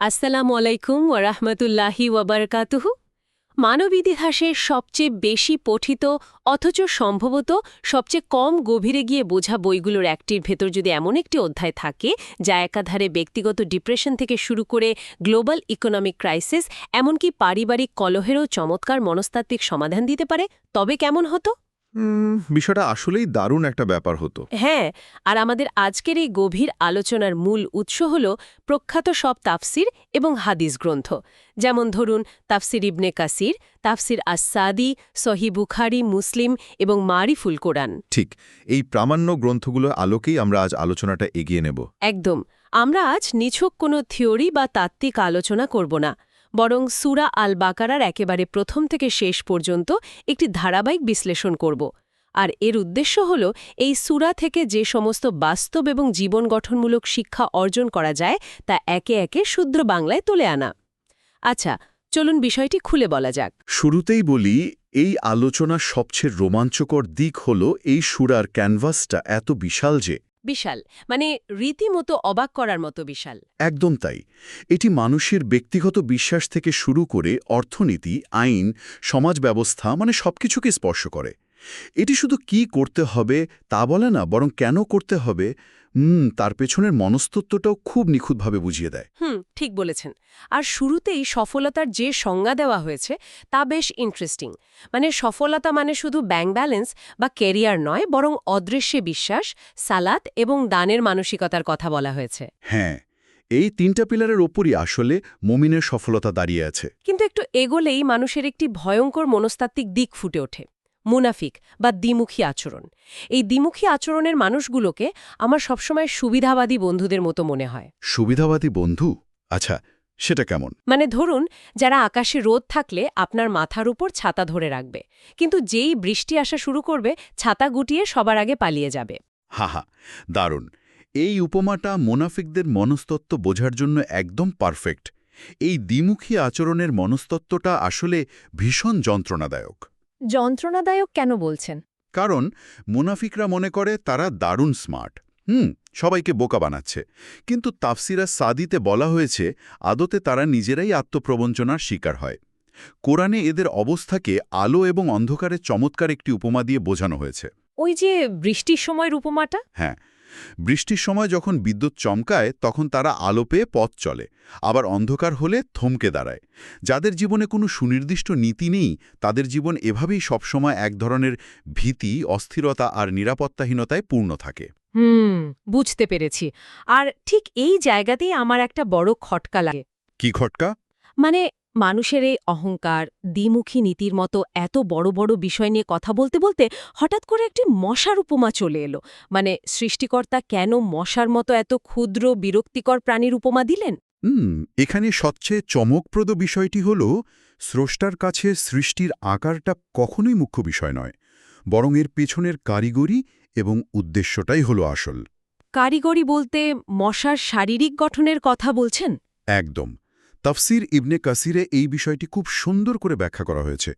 আসসালামু আলাইকুম ওয়া রাহমাতুল্লাহি ওয়া বারাকাতুহু। মানব ইতিহাসের সবচেয়ে বেশি পঠিত অথচ সম্ভবত সবচেয়ে কম গভীরে গিয়ে বোঝা বইগুলোর একটির ভেতর যদি এমন একটি অধ্যায় থাকে যা একাধারে ব্যক্তিগত ডিপ্রেশন থেকে শুরু করে গ্লোবাল ইকোনমিক ক্রাইসিস এমনকি পারিবারিক কলহেরও চমৎকার মনস্তাত্ত্বিক সমাধান দিতে পারে, তবে কেমন হতো? বিষয়টা আসলেই দারুণ একটা ব্যাপার হতো। হ্যাঁ, আর আমাদের আজকের এই গভীর আলোচনার মূল উৎস হল প্রখ্যাত সব তাফসির এবং হাদিস গ্রন্থ, যেমন ধরুন তাফসির ইবনে কাসির, তাফসির আস-সাদি, সহিহ বুখারী, মুসলিম এবং মারিফুল কোরআন। ঠিক, এই প্রামাণ্য গ্রন্থগুলোর আলোকেই আমরা আজ আলোচনাটা এগিয়ে নেব। একদম। আমরা আজ নিছক কোনো থিওরি বা তাত্ত্বিক আলোচনা করব না, বরং সূরা আল বাকারার একেবারে প্রথম থেকে শেষ পর্যন্ত একটি ধারাবাহিক বিশ্লেষণ করব। আর এর উদ্দেশ্য হল এই সূরা থেকে যে সমস্ত বাস্তব এবং জীবন গঠনমূলক শিক্ষা অর্জন করা যায় তা একে একে শুদ্ধ বাংলায় তুলে আনা। আচ্ছা, চলুন বিষয়টি খুলে বলা যাক। শুরুতেই বলি, এই আলোচনার সবচেয়ে রোমাঞ্চকর দিক হল এই সূরার ক্যানভাসটা এত বিশাল যে বিশাল, মানে রীতিমতো অবাক করার মতো বিশাল। একদম তাই। এটি মানুষের ব্যক্তিগত বিশ্বাস থেকে শুরু করে অর্থনীতি, আইন, সমাজ ব্যবস্থা মানে সবকিছুকে স্পর্শ করে। এটি শুধু কি করতে হবে তা বলে না, বরং কেন করতে হবে তার পেছনের মনস্তত্ত্বটাও খুব নিখুঁতভাবে বুঝিয়ে দেয়। ঠিক বলেছেন। আর শুরুতেই সফলতার যে সংজ্ঞা দেওয়া হয়েছে তা বেশ ইন্টারেস্টিং। মানে সফলতা মানে শুধু ব্যাংক ব্যালেন্স বা ক্যারিয়ার নয়, বরং অদৃশ্যে বিশ্বাস, সালাত এবং দানের মানসিকতার কথা বলা হয়েছে। হ্যাঁ, এই তিনটা পিলারের ওপরই আসলে মুমিনের সফলতা দাঁড়িয়ে আছে। কিন্তু একটু এগোলেই মানুষের একটি ভয়ঙ্কর মনস্তাত্ত্বিক দিক ফুটে ওঠে, মুনাফিক বা দ্বিমুখী আচরণ। এই দ্বিমুখী আচরণের মানুষগুলোকে আমার সবসময় সুবিধাবাদী বন্ধুদের মতো মনে হয়। সুবিধাবাদী বন্ধু? আচ্ছা, সেটা কেমন? মানে ধরুন, যারা আকাশে রোদ থাকলে আপনার মাথার উপর ছাতা ধরে রাখবে, কিন্তু যেই বৃষ্টি আসা শুরু করবে ছাতা গুটিয়ে সবার আগে পালিয়ে যাবে। হা, দারুণ। এই উপমাটা মুনাফিকদের মনস্তত্ত্ব বোঝার জন্য একদম পারফেক্ট। এই দ্বিমুখী আচরণের মনস্তত্ত্বটা আসলে ভীষণ যন্ত্রণাদায়ক। যন্ত্রণাদায়ক কেন বলছেন? কারণ মুনাফিকরা মনে করে তারা দারুণ স্মার্ট, সবাইকে বোকা বানাচ্ছে। কিন্তু তাফসিরা সাদিতে বলা হয়েছে আদতে তারা নিজেরাই আত্মপ্রবঞ্চনার শিকার হয়। কোরআনে এদের অবস্থাকে আলো এবং অন্ধকারের চমৎকার একটি উপমা দিয়ে বোঝানো হয়েছে। ওই যে বৃষ্টির সময়ের উপমাটা? হ্যাঁ, বৃষ্টির সময় যখন বিদ্যুৎ চমকায় তখন তারা আলো পেয়ে পথ চলে, আবার অন্ধকার হলে থমকে দাঁড়ায়। যাদের জীবনে কোনো সুনির্দিষ্ট নীতি নেই, তাদের জীবন এভাবেই সবসময় এক ধরনের ভীতি, অস্থিরতা আর নিরাপত্তাহীনতায় পূর্ণ থাকে। বুঝতে পেরেছি। আর ঠিক এই জায়গাতেই আমার একটা বড় খটকা লাগে। কি খটকা? মানে মানুষের এই অহংকার, দ্বিমুখী নীতির মতো এত বড় বড় বিষয় নিয়ে কথা বলতে বলতে হঠাৎ করে একটি মশার উপমা চলে এলো। মানে সৃষ্টিকর্তা কেন মশার মতো এত ক্ষুদ্র বিরক্তিকর প্রাণীর উপমা দিলেন? এখানে সবচেয়ে চমকপ্রদ বিষয়টি হল, স্রষ্টার কাছে সৃষ্টির আকারটা কখনোই মুখ্য বিষয় নয়, বরং এর পেছনের কারিগরি এবং উদ্দেশ্যটাই হল আসল। কারিগরি বলতে মশার শারীরিক গঠনের কথা বলছেন? একদম। তাফসির ইবনে কাসিরে এই বিষয়টি খুব সুন্দর করে ব্যাখ্যা করা হয়েছে।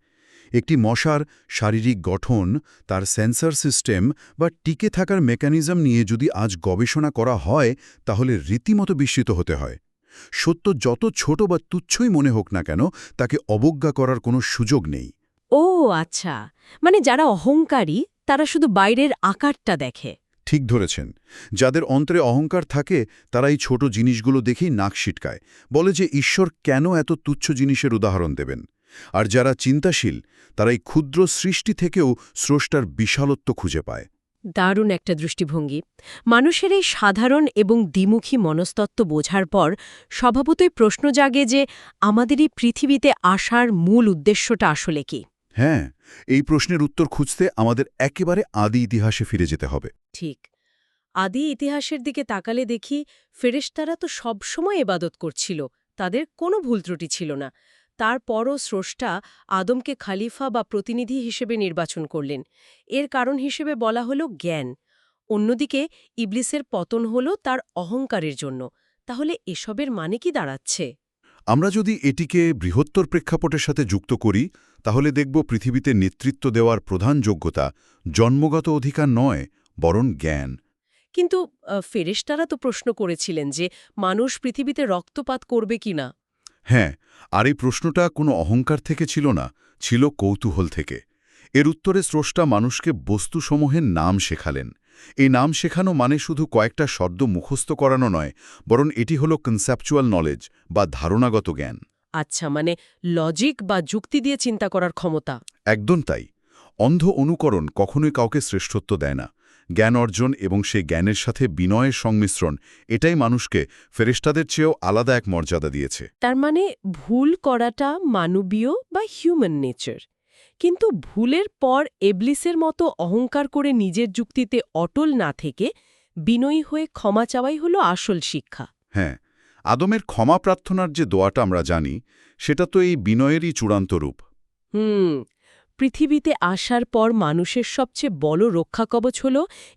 একটি মশার শারীরিক গঠন, তার সেন্সর সিস্টেম বা টিকে থাকার মেকানিজম নিয়ে যদি আজ গবেষণা করা হয় তাহলে রীতিমতো বিস্মিত হতে হয়। সত্য যত ছোট বা তুচ্ছই মনে হোক না কেন, তাকে অবজ্ঞা করার কোনো সুযোগ নেই। ও আচ্ছা, মানে যারা অহংকারী তারা শুধু বাইরের আকারটা দেখে। ঠিক ধরেছেন। যাদের অন্তরে অহংকার থাকে তারা এই ছোট জিনিসগুলো দেখেই নাক সিটকায়, বলে যে ঈশ্বর কেন এত তুচ্ছ জিনিসের উদাহরণ দেবেন। আর যারা চিন্তাশীল তারা এই ক্ষুদ্র সৃষ্টি থেকেও স্রষ্টার বিশালত্ব খুঁজে পায়। দারুণ একটা দৃষ্টিভঙ্গি। মানুষের এই সাধারণ এবং দ্বিমুখী মনস্তত্ত্ব বোঝার পর স্বভাবতই প্রশ্ন জাগে যে আমাদের এই পৃথিবীতে আসার মূল উদ্দেশ্যটা আসলে কি? হ্যাঁ, এই প্রশ্নের উত্তর খুঁজতে আমাদের একেবারে আদি ইতিহাসে ফিরে যেতে হবে। ঠিক। আদি ইতিহাসের দিকে তাকালে দেখি ফেরেশতারা তো সবসময় ইবাদত করছিল, তাদের কোনো ভুল ত্রুটি ছিল না। তারপরও স্রষ্টা আদমকে খালিফা বা প্রতিনিধি হিসেবে নির্বাচন করলেন। এর কারণ হিসেবে বলা হলো জ্ঞান। অন্যদিকে ইবলিসের পতন হলো তার অহংকারের জন্য। তাহলে এসবের মানে কি দাঁড়াচ্ছে? আমরা যদি এটিকে বৃহত্তর প্রেক্ষাপটের সাথে যুক্ত করি তাহলে দেখব পৃথিবীতে নেতৃত্ব দেওয়ার প্রধান যোগ্যতা জন্মগত অধিকার নয়, বরং জ্ঞান। কিন্তু ফেরেশতারা তো প্রশ্ন করেছিলেন যে মানুষ পৃথিবীতে রক্তপাত করবে কিনা। হ্যাঁ, আর এই প্রশ্নটা কোনো অহংকার থেকে ছিল না, ছিল কৌতূহল থেকে। এর উত্তরে স্রষ্টা মানুষকে বস্তুসমূহের নাম শেখালেন। এই নাম শেখানো মানে শুধু কয়েকটা শব্দ মুখস্থ করানো নয়, বরং এটি হলো কনসেপচুয়াল নলেজ বা ধারণাগত জ্ঞান। আচ্ছা, মানে লজিক বা যুক্তি দিয়ে চিন্তা করার ক্ষমতা। একদম তাই। অন্ধ অনুকরণ কখনোই কাউকে শ্রেষ্ঠত্ব দেয় না। জ্ঞান অর্জন এবং সেই জ্ঞানের সাথে বিনয়ের সংমিশ্রণ, এটাই মানুষকে ফেরেশতাদের চেয়েও আলাদা এক মর্যাদা দিয়েছে। তার মানে ভুল করাটা মানবীয় বা হিউম্যান নেচার। কিন্তু ভুলের পর এবলিসের মতো অহংকার করে নিজের যুক্তিতে অটল না থেকে বিনয়ী হয়ে ক্ষমা চাওয়াই হলো আসল শিক্ষা। হ্যাঁ, আদমের ক্ষমা প্রার্থনার যে দোয়াটা আমরা জানি, সেটা তো এই বিনয়েরই চূড়ান্ত রূপ। পৃথিবীতে আসার পর মানুষের সবচেয়ে বড় রক্ষাকবচ হল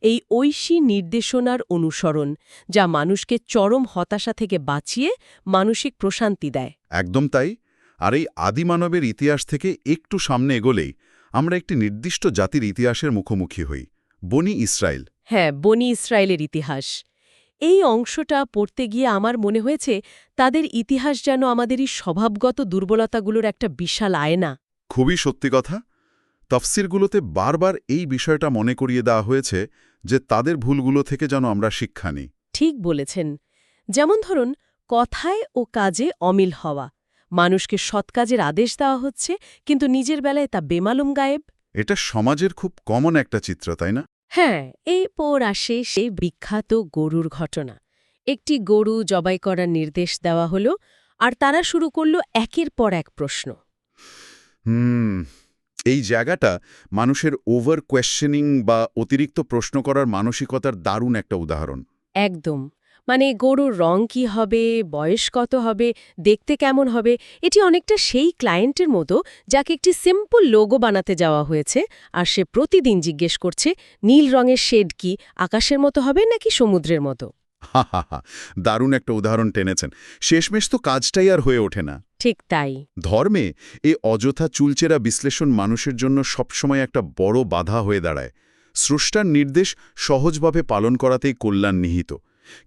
এই ঐশী নির্দেশনার অনুসরণ, যা মানুষকে চরম হতাশা থেকে বাঁচিয়ে মানসিক প্রশান্তি দেয়। একদম তাই। আর এই আদিমানবের ইতিহাস থেকে একটু সামনে এগোলেই আমরা একটি নির্দিষ্ট জাতির ইতিহাসের মুখোমুখি হই, বনি ইসরায়েল। হ্যাঁ, বনি ইসরায়েলের ইতিহাস। এই অংশটা পড়তে গিয়ে আমার মনে হয়েছে তাদের ইতিহাস যেন আমাদেরই স্বভাবগত দুর্বলতাগুলোর একটা বিশাল আয়না। খুবই সত্যি কথা। তফসিরগুলোতে বারবার এই বিষয়টা মনে করিয়ে দেওয়া হয়েছে যে তাদের ভুলগুলো থেকে যেন আমরা শিক্ষা নিই। ঠিক বলেছেন। যেমন ধরুন, কথায় ও কাজে অমিল হওয়া। মানুষকে সৎ কাজের আদেশ দেওয়া হচ্ছে, কিন্তু নিজের বেলায় তা বেমালুম গায়েব। এটা সমাজের খুব কমন একটা চিত্র, তাই না? হ্যাঁ, এই পর আসে সেই বিখ্যাত গরুর ঘটনা। একটি গরু জবাই করার নির্দেশ দেওয়া হলো, আর তারা শুরু করল একের পর এক প্রশ্ন। এই জায়গাটা মানুষের ওভার কোয়েশ্চেনিং বা অতিরিক্ত প্রশ্ন করার মানসিকতার দারুণ একটা উদাহরণ। একদম। মানে গরুর রং কি হবে, বয়স কত হবে, দেখতে কেমন হবে, এটি অনেকটা সেই ক্লায়েন্টের মতো যাকে একটি সিম্পল লোগো বানাতে যাওয়া হয়েছে, আর সে প্রতিদিন জিজ্ঞেস করছে নীল রঙের শেড কি আকাশের মতো হবে নাকি সমুদ্রের মতো। হা হা হা, দারুণ একটা উদাহরণ টেনেছেন। শেষমেশ তো কাজটাই আর হয়ে ওঠে না। ঠিক তাই। ধর্মে এই অযথা চুলচেরা বিশ্লেষণ মানুষের জন্য সবসময় একটা বড় বাধা হয়ে দাঁড়ায়। স্রষ্টার নির্দেশ সহজভাবে পালন করাতেই কল্যাণ নিহিত,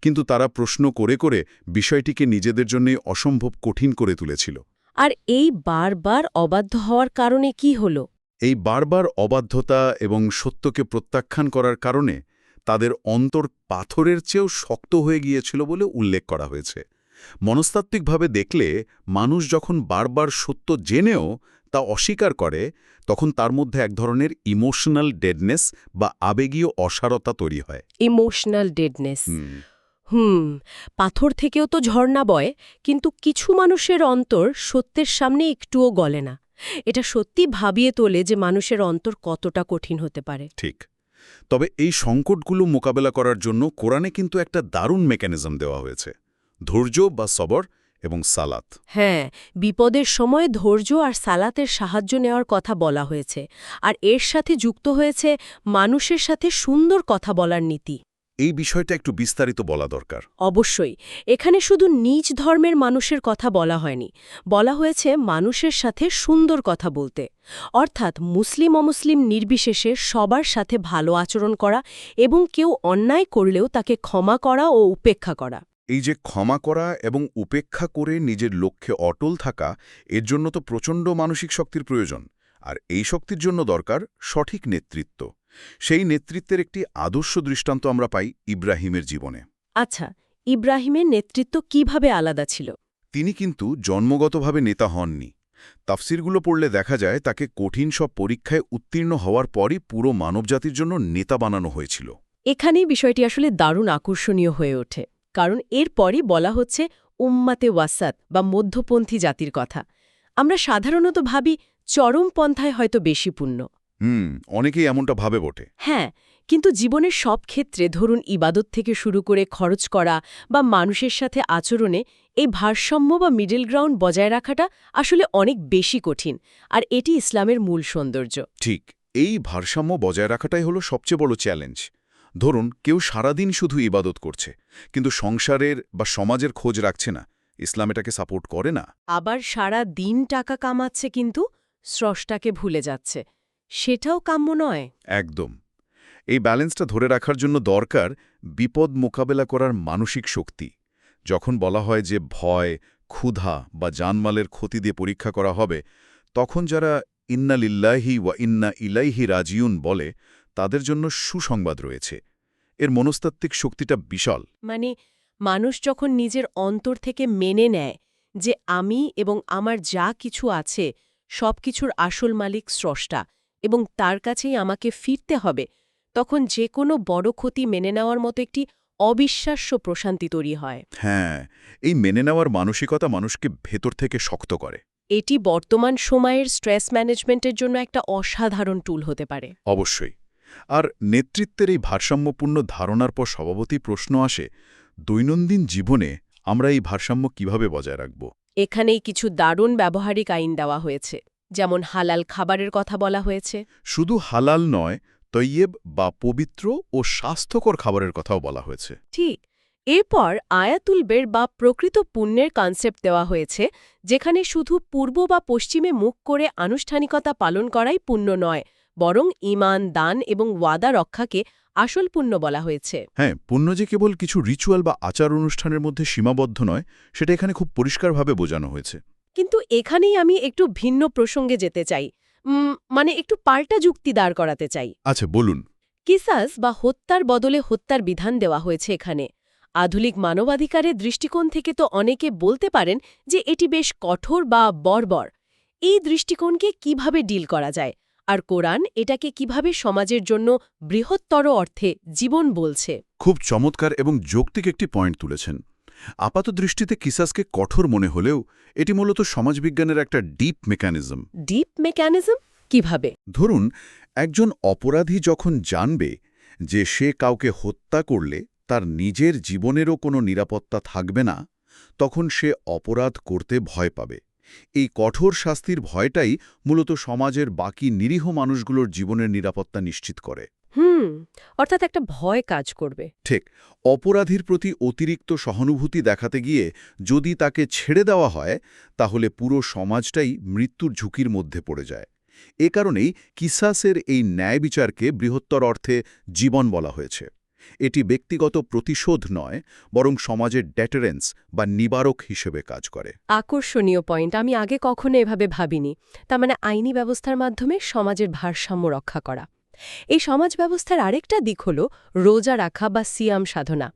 কিন্তু তারা প্রশ্ন করে করে বিষয়টিকে নিজেদের জন্যই অসম্ভব কঠিন করে তুলেছিল। আর এই বারবার অবাধ্য হওয়ার কারণে কি হলো? এই বারবার অবাধ্যতা এবং সত্যকে প্রত্যাখ্যান করার কারণে তাদের অন্তর পাথরের চেয়েও শক্ত হয়ে গিয়েছিল বলে উল্লেখ করা হয়েছে। মনস্তাত্ত্বিকভাবে দেখলে মানুষ যখন বারবার সত্য জেনেও তা অস্বীকার করে, তখন তার মধ্যে এক ধরনের ইমোশনাল ডেডনেস বা আবেগীয় অসারতা তৈরি হয়। Emotional deadness. পাথর থেকেও তো ঝর্ণা বয়, কিন্তু কিছু মানুষের অন্তর সত্যের সামনে একটুও গলে না। এটা সত্যি ভাবিয়ে তোলে যে মানুষের অন্তর কতটা কঠিন হতে পারে। ঠিক। তবে এই সংকটগুলো মোকাবেলা করার জন্য কোরআনে কিন্তু একটা দারুণ মেকানিজম দেওয়া হয়েছে: ধৈর্য বা সবর এবং সালাত। হ্যাঁ, বিপদের সময় ধৈর্য আর সালাতের সাহায্য নেওয়ার কথা বলা হয়েছে, আর এর সাথে যুক্ত হয়েছে মানুষের সাথে সুন্দর কথা বলার নীতি। এই বিষয়টা একটু বিস্তারিত বলা দরকার। অবশ্যই। এখানে শুধু নিজ ধর্মের মানুষের কথা বলা হয়নি, বলা হয়েছে মানুষের সাথে সুন্দর কথা বলতে, অর্থাৎ মুসলিম অমুসলিম নির্বিশেষে সবার সাথে ভালো আচরণ করা এবং কেউ অন্যায় করলেও তাকে ক্ষমা করা ও উপেক্ষা করা। এই যে ক্ষমা করা এবং উপেক্ষা করে নিজের লক্ষ্যে অটল থাকা, এর জন্য তো প্রচণ্ড মানসিক শক্তির প্রয়োজন। আর এই শক্তির জন্য দরকার সঠিক নেতৃত্ব। সেই নেতৃত্বের একটি আদর্শ দৃষ্টান্ত আমরা পাই ইব্রাহিমের জীবনে। আচ্ছা, ইব্রাহিমের নেতৃত্ব কিভাবে আলাদা ছিল? তিনি কিন্তু জন্মগতভাবে নেতা হননি। তাফসিরগুলো পড়লে দেখা যায় তাকে কঠিন সব পরীক্ষায় উত্তীর্ণ হওয়ার পরই পুরো মানবজাতির জন্য নেতা বানানো হয়েছিল। এখানেই বিষয়টি আসলে দারুণ আকর্ষণীয় হয়ে ওঠে, কারণ এরপরই বলা হচ্ছে উম্মাতে ওয়াসাত বা মধ্যপন্থী জাতির কথা। আমরা সাধারণত ভাবি চরমপন্থায় হয়তো বেশি পুণ্য। অনেকেই এমনটা ভাবে বটে। হ্যাঁ, কিন্তু জীবনের সব ক্ষেত্রে, ধরুন ইবাদত থেকে শুরু করে খরচ করা বা মানুষের সাথে আচরণে, এই ভারসাম্য বা মিডল গ্রাউন্ড বজায় রাখাটা আসলে অনেক বেশি কঠিন, আর এটি ইসলামের মূল সৌন্দর্য। ঠিক, এই ভারসাম্য বজায় রাখাটাই হলো সবচেয়ে বড় চ্যালেঞ্জ। ধরুন কেউ সারাদিন শুধু ইবাদত করছে, কিন্তু সংসারের বা সমাজের খোঁজ রাখছে না। ইসলাম এটাকে সাপোর্ট করে না। আবার সারা দিন টাকা কামাচ্ছে কিন্তু স্রষ্টাকে ভুলে যাচ্ছে, সেটাও কাম্য নয়। একদম। এই ব্যালেন্সটা ধরে রাখার জন্য দরকার বিপদ মোকাবেলা করার মানসিক শক্তি। যখন বলা হয় যে ভয়, ক্ষুধা বা জানমালের ক্ষতি দিয়ে পরীক্ষা করা হবে, তখন যারা ইন্না লিল্লাহি ওয়া ইন্না ইলাইহি রাজিউন বলে, তাদের জন্য সুসংবাদ রয়েছে। এর মনস্তাত্ত্বিক শক্তিটা বিশাল। মানে মানুষ যখন নিজের অন্তর থেকে মেনে নেয় যে আমি এবং আমার যা কিছু আছে সবকিছুর আসল মালিক স্রষ্টা এবং তার কাছেই আমাকে ফিরতে হবে, তখন যে কোনো বড় ক্ষতি মেনে নেওয়ার মতো একটি অবিশ্বাস্য প্রশান্তি তৈরি হয়। হ্যাঁ, এই মেনে নেওয়ার মানসিকতা মানুষকে ভেতর থেকে শক্ত করে। এটি বর্তমান সময়ের স্ট্রেস ম্যানেজমেন্টের জন্য একটা অসাধারণ টুল হতে পারে। অবশ্যই। আর নেতৃত্বের এই ভারসাম্যপূর্ণ ধারণার পর স্বভাবতই প্রশ্ন আসে, দৈনন্দিন জীবনে আমরা এই ভারসাম্য কিভাবে বজায় রাখব? এখানেই কিছু দারুণ ব্যবহারিক আইন দেওয়া হয়েছে, যেমন হালাল খাবারের কথা বলা হয়েছে। শুধু হালাল নয়, তৈয়েব বা পবিত্র ও স্বাস্থ্যকর খাবারের কথাও বলা হয়েছে। ঠিক। এরপর আয়াতুল বের বা প্রকৃত পুণ্যের কনসেপ্ট দেওয়া হয়েছে, যেখানে শুধু পূর্ব বা পশ্চিমে মুখ করে আনুষ্ঠানিকতা পালন করাই পুণ্য নয়, বরং ঈমান, দান এবং ওয়াদা রক্ষাকে আসল পুণ্য বলা হয়েছে। হ্যাঁ, পুণ্য যে কেবল কিছু রিচুয়াল বা আচার অনুষ্ঠানের মধ্যে সীমাবদ্ধ নয়, সেটা এখানে খুব পরিষ্কারভাবে বোঝানো হয়েছে। কিন্তু এখানেই আমি একটু ভিন্ন প্রসঙ্গে যেতে চাই, মানে একটু পাল্টা যুক্তি দাঁড় করাতে চাই। আচ্ছা, বলুন। কিসাস বা হত্যার বদলে হত্যার বিধান দেওয়া হয়েছে এখানে। আধুনিক মানবাধিকারের দৃষ্টিকোণ থেকে তো অনেকে বলতে পারেন যে এটি বেশ কঠোর বা বর্বর। এই দৃষ্টিকোণকে কিভাবে ডিল করা যায়, আর কোরআন এটাকে কিভাবে সমাজের জন্য বৃহত্তর অর্থে জীবন বলছে? খুব চমৎকার এবং যৌক্তিক একটি পয়েন্ট তুলেছেন। আপাত দৃষ্টিতে কিসাসকে কঠোর মনে হলেও এটি মূলত সমাজবিজ্ঞানের একটা ডিপ মেকানিজম। ডিপ মেকানিজম কিভাবে? ধরুন, একজন অপরাধী যখন জানবে যে সে কাউকে হত্যা করলে তার নিজের জীবনেরও কোনো নিরাপত্তা থাকবে না, তখন সে অপরাধ করতে ভয় পাবে। এই কঠোর শাস্তির ভয়টাই মূলত সমাজের বাকি নিরীহ মানুষগুলোর জীবনের নিরাপত্তা নিশ্চিত করে। অর্থাৎ একটা ভয় কাজ করবে। ঠিক, অপরাধীর প্রতি অতিরিক্ত সহানুভূতি দেখাতে গিয়ে যদি তাকে ছেড়ে দেওয়া হয়, তাহলে পুরো সমাজটাই মৃত্যুর ঝুঁকির মধ্যে পড়ে যায়। এ কারণেই কিসাসের এই ন্যায় বিচারকে বৃহত্তর অর্থে জীবন বলা হয়েছে। এটি ব্যক্তিগত প্রতিশোধ নয়, বরং সমাজের ডেটারেন্স বা নিবারক হিসেবে কাজ করে। আকর্ষণীয় পয়েন্ট, আমি আগে কখনো এভাবে ভাবিনি। তার মানে আইনি ব্যবস্থার মাধ্যমে সমাজের ভারসাম্য রক্ষা করা। এই সমাজ ব্যবস্থার আরেকটা দিক হল রোজা রাখা বা সিয়াম সাধনা,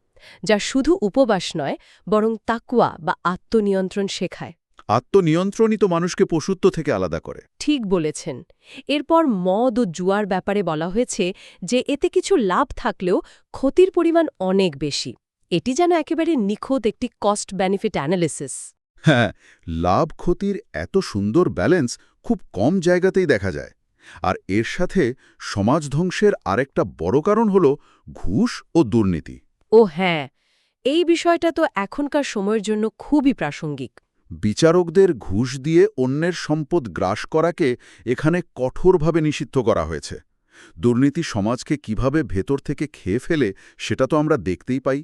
যা শুধু উপবাস নয়, বরং তাকওয়া বা আত্মনিয়ন্ত্রণ শেখায়। আত্মনিয়ন্ত্রণই তো মানুষকে পশুত্ব থেকে আলাদা করে। ঠিক বলেছেন। এরপর মদ ও জুয়ার ব্যাপারে বলা হয়েছে যে এতে কিছু লাভ থাকলেও ক্ষতির পরিমাণ অনেক বেশি। এটি যেন একেবারে নিখুঁত একটি কস্ট বেনিফিট অ্যানালিসিস। হ্যাঁ, লাভ ক্ষতির এত সুন্দর ব্যালেন্স খুব কম জায়গাতেই দেখা যায়। আর এর সাথে সমাজ ধ্বংসের আরেকটা বড় কারণ হল ঘুষ ও দুর্নীতি। ও হ্যাঁ, এই বিষয়টা তো এখনকার সময়ের জন্য খুবই প্রাসঙ্গিক। বিচারকদের ঘুষ দিয়ে অন্যের সম্পদ গ্রাস করাকে এখানে কঠোরভাবে নিষিদ্ধ করা হয়েছে। দুর্নীতি সমাজকে কিভাবে ভেতর থেকে খেয়ে ফেলে সেটা তো আমরা দেখতেই পাই।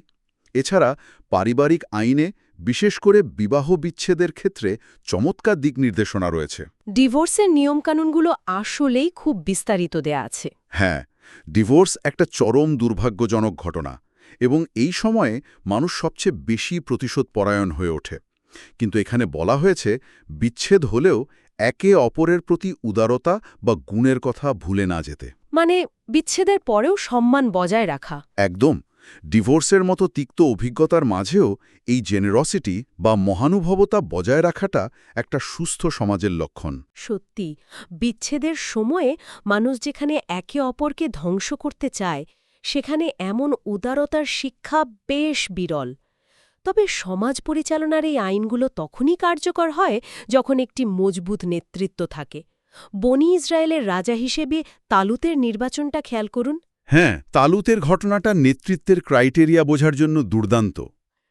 এছাড়া পারিবারিক আইনে বিশেষ করে বিবাহ বিচ্ছেদের ক্ষেত্রে চমৎকার দিক নির্দেশনা রয়েছে। ডিভোর্সের নিয়মকানুনগুলো আসলেই খুব বিস্তারিত দেয়া আছে। হ্যাঁ, ডিভোর্স একটা চরম দুর্ভাগ্যজনক ঘটনা এবং এই সময়ে মানুষ সবচেয়ে বেশি প্রতিশোধপরায়ণ হয়ে ওঠে। কিন্তু এখানে বলা হয়েছে বিচ্ছেদ হলেও একে অপরের প্রতি উদারতা বা গুণের কথা ভুলে না যেতে। মানে বিচ্ছেদের পরেও সম্মান বজায় রাখা। একদম। ডিভোর্সের মতো তিক্ত অভিজ্ঞতার মাঝেও এই জেনারসিটি বা মহানুভবতা বজায় রাখাটা একটা সুস্থ সমাজের লক্ষণ। সত্যি, বিচ্ছেদের সময়ে মানুষ যেখানে একে অপরকে ধ্বংস করতে চায়, সেখানে এমন উদারতার শিক্ষা বেশ বিরল। তবে সমাজ পরিচালনার এই আইনগুলো তখনই কার্যকর হয় যখন একটি মজবুত নেতৃত্ব থাকে। বনি ইসরায়েলের রাজা হিসেবে তালুতের নির্বাচনটা খেয়াল করুন। হ্যাঁ, তালুতের ঘটনাটা নেতৃত্বের ক্রাইটেরিয়া বোঝার জন্য দুর্দান্ত।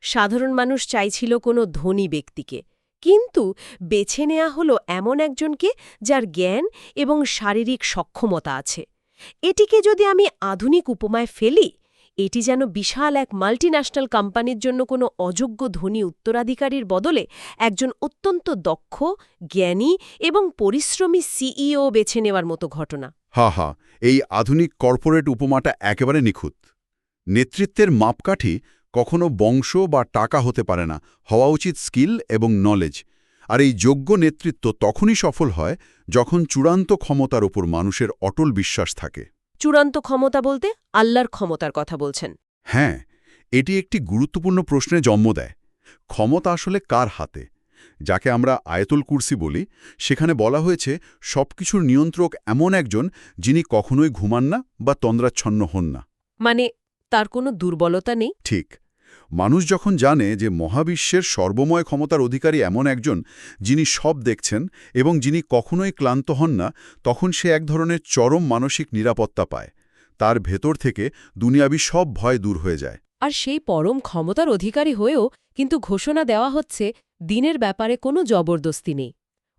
সাধারণ মানুষ চাইছিল কোনো ধনী ব্যক্তিকে, কিন্তু বেছে নেওয়া হলো এমন একজনকে যার জ্ঞান এবং শারীরিক সক্ষমতা আছে। এটিকে যদি আমি আধুনিক উপমায় ফেলি, এটি যেন বিশাল এক মাল্টিন্যাশনাল কোম্পানির জন্য কোনো অযোগ্য ধনী উত্তরাধিকারীর বদলে একজন অত্যন্ত দক্ষ, জ্ঞানী এবং পরিশ্রমী সিইও বেছে নেওয়ার মতো ঘটনা। হা, এই আধুনিক কর্পোরেট উপমাটা একেবারে নিখুঁত। নেতৃত্বের মাপকাঠি কখনো বংশ বা টাকা হতে পারে না, হওয়া উচিত স্কিল এবং নলেজ। আর এই যোগ্য নেতৃত্ব তখনই সফল হয় যখন চূড়ান্ত ক্ষমতার উপর মানুষের অটল বিশ্বাস থাকে। চূড়ান্ত ক্ষমতা বলতে আল্লাহর ক্ষমতার কথা বলছেন? হ্যাঁ, এটি একটি গুরুত্বপূর্ণ প্রশ্নে জন্ম দেয়। ক্ষমতা আসলে কার হাতে? যাকে আমরা আয়াতুল কুরসি বলি, সেখানে বলা হয়েছে সবকিছুর নিয়ন্ত্রক এমন একজন যিনি কখনোই ঘুমান না বা তন্দ্রাচ্ছন্ন হন না। মানে তার কোনো দুর্বলতা নেই? ঠিক। মানুষ যখন জানে যে মহাবিশ্বের সর্বময় ক্ষমতার অধিকারী এমন একজন যিনি সব দেখছেন এবং যিনি কখনোই ক্লান্ত হন না, তখন সে এক ধরনের চরম মানসিক নিরাপত্তা পায়। তার ভেতর থেকে দুনিয়াবি সব ভয় দূর হয়ে যায়। আর সেই পরম ক্ষমতার অধিকারী হয়েও কিন্তু ঘোষণা দেওয়া হচ্ছে দিনের ব্যাপারে কোনো জবরদস্তি নেই।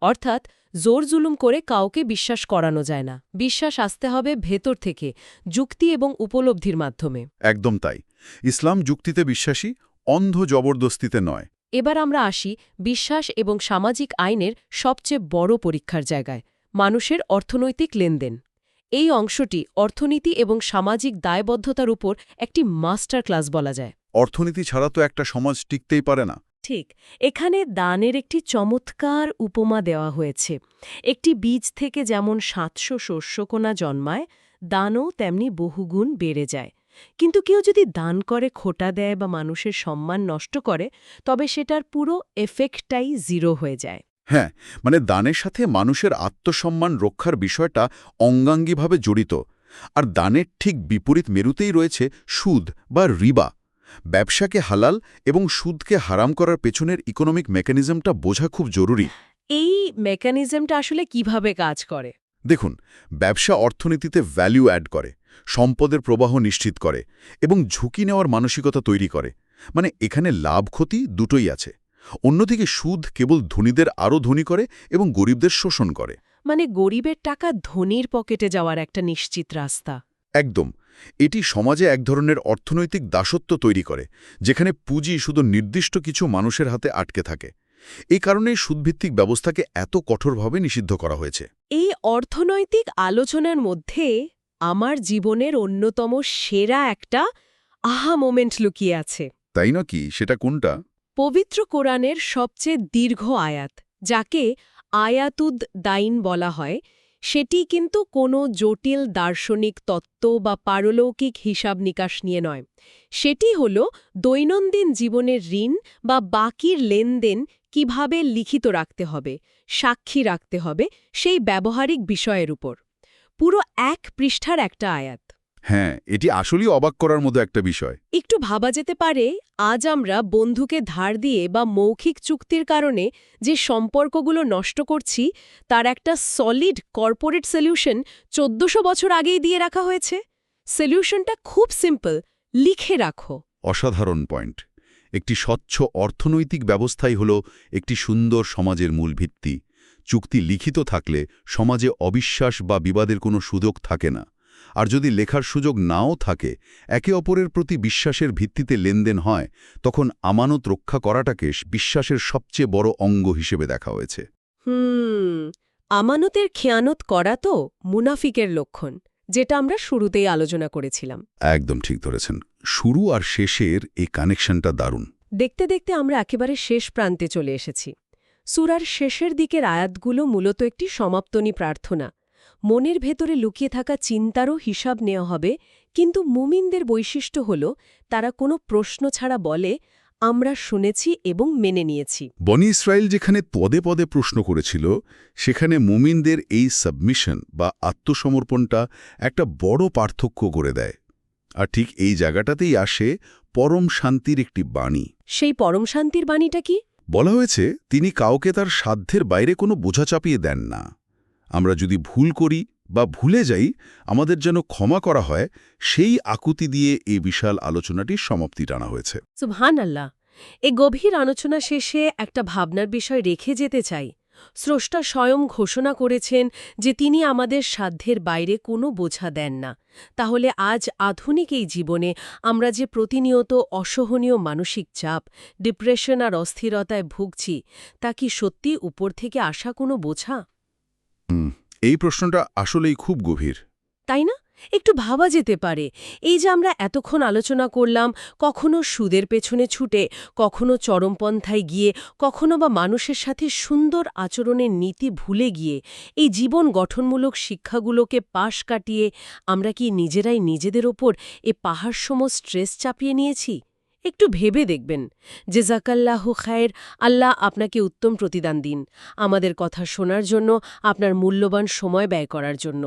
অর্থাৎ জোর জুলুম করে কাউকে বিশ্বাস করানো যায় না। বিশ্বাস আসতে হবে ভেতর থেকে, যুক্তি এবং উপলব্ধির মাধ্যমে। একদম তাই। ইসলাম যুক্তিতে বিশ্বাসী, অন্ধ জবরদস্তিতে নয়। এবার আমরা আসি বিশ্বাস এবং সামাজিক আইনের সবচেয়ে বড় পরীক্ষার জায়গায়, মানুষের অর্থনৈতিক লেনদেন। এই অংশটি অর্থনীতি এবং সামাজিক দায়বদ্ধতার উপর একটি মাস্টার ক্লাস বলা যায়। অর্থনীতি ছাড়া তো একটা সমাজ টিকতেই পারে না। ঠিক, এখানে দানের একটি চমৎকার উপমা দেওয়া হয়েছে। একটি বীজ থেকে যেমন ৭০০ শস্যকণা জন্মায়, দানও তেমনি বহুগুণ বেড়ে যায়। কিন্তু কেউ যদি দান করে খোটা দেয় বা মানুষের সম্মান নষ্ট করে, তবে সেটার পুরো এফেক্টটাই জিরো হয়ে যায়। হ্যাঁ, মানে দানের সাথে মানুষের আত্মসম্মান রক্ষার বিষয়টা অঙ্গাঙ্গিভাবে জড়িত। আর দানের ঠিক বিপরীত মেরুতেই রয়েছে সুদ বা রিবা। ব্যবসাকে হালাল এবং সুদকে হারাম করার পেছনের ইকোনমিক মেকানিজমটা বোঝা খুব জরুরি। এই মেকানিজমটা আসলে কিভাবে কাজ করে? দেখুন, ব্যবসা অর্থনীতিতে ভ্যালু অ্যাড করে, সম্পদের প্রবাহ নিশ্চিত করে এবং ঝুঁকি নেওয়ার মানসিকতা তৈরি করে। মানে এখানে লাভ ক্ষতি দুটোই আছে। অন্যদিকে সুদ কেবল ধনীদের আরও ধনী করে এবং গরিবদের শোষণ করে। মানে গরিবের টাকা ধনীর পকেটে যাওয়ার একটা নিশ্চিত রাস্তা। একদম। এটি সমাজে এক ধরনের অর্থনৈতিক দাসত্ব তৈরি করে, যেখানে পুঁজি শুধু নির্দিষ্ট কিছু মানুষের হাতে আটকে থাকে। এই কারণেই সুদভিত্তিক ব্যবস্থাকে এত কঠোরভাবে নিষিদ্ধ করা হয়েছে। এই অর্থনৈতিক আলোচনার মধ্যে আমার জীবনের অন্যতম সেরা একটা আহা মোমেন্ট লুকিয়ে আছে। তাই নাকি? সেটা কোনটা? পবিত্র কোরআনের সবচেয়ে দীর্ঘ আয়াত, যাকে আয়াতুদ দাইন বলা হয়, সেটি কিন্তু কোনো জটিল দার্শনিক তত্ত্ব বা পারলৌকিক হিসাব নিকাশ নিয়ে নয়। সেটি হল দৈনন্দিন জীবনের ঋণ বা বাকির লেনদেন কিভাবে লিখিত রাখতে হবে, সাক্ষী রাখতে হবে, সেই ব্যবহারিক বিষয়ের উপর। পুরো ১ পৃষ্ঠার একটা আয়াত। হ্যাঁ, এটি আসলেই অবাক করার মতো একটা বিষয়। একটু ভাবা যেতে পারে, আজ আমরা বন্ধুকে ধার দিয়ে বা মৌখিক চুক্তির কারণে যে সম্পর্কগুলো নষ্ট করছি, তার একটা সলিড কর্পোরেট সলিউশন ১৪০০ বছর আগেই দিয়ে রাখা হয়েছে। সলিউশনটা খুব সিম্পল, লিখে রাখো। অসাধারণ পয়েন্ট। একটি স্বচ্ছ অর্থনৈতিক ব্যবস্থাই হল একটি সুন্দর সমাজের মূল ভিত্তি। চুক্তি লিখিত থাকলে সমাজে অবিশ্বাস বা বিবাদের কোনো সুযোগ থাকে না। আর যদি লেখার সুযোগ নাও থাকে, একে অপরের প্রতি বিশ্বাসের ভিত্তিতে লেনদেন হয়, তখন আমানত রক্ষা করাটাকে বিশ্বাসের সবচেয়ে বড় অঙ্গ হিসেবে দেখা হয়েছে। আমানতের খেয়ানত করা তো মুনাফিকের লক্ষণ, যেটা আমরা শুরুতেই আলোচনা করেছিলাম। একদম ঠিক ধরেছেন। শুরু আর শেষের এই কানেকশনটা দারুণ। দেখতে দেখতে আমরা একেবারে শেষ প্রান্তে চলে এসেছি। সূরার শেষের দিকের আয়াতগুলো মূলত একটি সমাপ্তনী প্রার্থনা। মনের ভেতরে লুকিয়ে থাকা চিন্তারও হিসাব নেওয়া হবে, কিন্তু মুমিনদের বৈশিষ্ট্য হল তারা কোনো প্রশ্ন ছাড়া বলে, আমরা শুনেছি এবং মেনে নিয়েছি। বনি ইসরায়েল যেখানে পদে পদে প্রশ্ন করেছিল, সেখানে মুমিনদের এই সাবমিশন বা আত্মসমর্পণটা একটা বড় পার্থক্য করে দেয়। আর ঠিক এই জায়গাটাতেই আসে পরম শান্তির একটি বাণী। সেই পরম শান্তির বাণীটা কি? বলা হয়েছে, তিনি কাউকে তার সাধ্যের বাইরে কোনো বোঝা চাপিয়ে দেন না। আমরা যদি ভুল করি বা ভুলে যাই, আমাদের যেন ক্ষমা করা হয়, সেই আকুতি দিয়ে এই বিশাল আলোচনাটির সমাপ্তি টানা হয়েছে। সুবহানাল্লাহ। এই গভীর আলোচনা শেষে একটা ভাবনার বিষয় রেখে যেতে চাই। স্রষ্টা স্বয়ং ঘোষণা করেছেন যে তিনি আমাদের সাধ্যের বাইরে কোনো বোঝা দেন না। তাহলে আজ আধুনিক এই জীবনে আমরা যে প্রতিনিয়ত অসহনীয় মানসিক চাপ, ডিপ্রেশন আর অস্থিরতায় ভুগছি, তা কি সত্যি উপর থেকে আসা কোনো বোঝা? এই প্রশ্নটা আসলেই খুব গভীর। তাই না? একটু ভাবা যেতে পারে এই যে আমরা এতক্ষণ আলোচনা করলাম, কখনো সুদের পেছনে ছুটে, কখনো চরমপন্থায় গিয়ে, কখনো বা মানুষের সাথে সুন্দর আচরণের নীতি ভুলে গিয়ে, এই জীবন গঠনমূলক শিক্ষাগুলোকে পাশ কাটিয়ে আমরা কি নিজেরাই নিজেদের ওপর এ পাহাড়সম স্ট্রেস চাপিয়ে নিয়েছি? একটু ভেবে দেখবেন। জেজাকাল্লাহু খায়ের। আল্লাহ আপনাকে উত্তম প্রতিদান দিন আমাদের কথা শোনার জন্য, আপনার মূল্যবান সময় ব্যয় করার জন্য।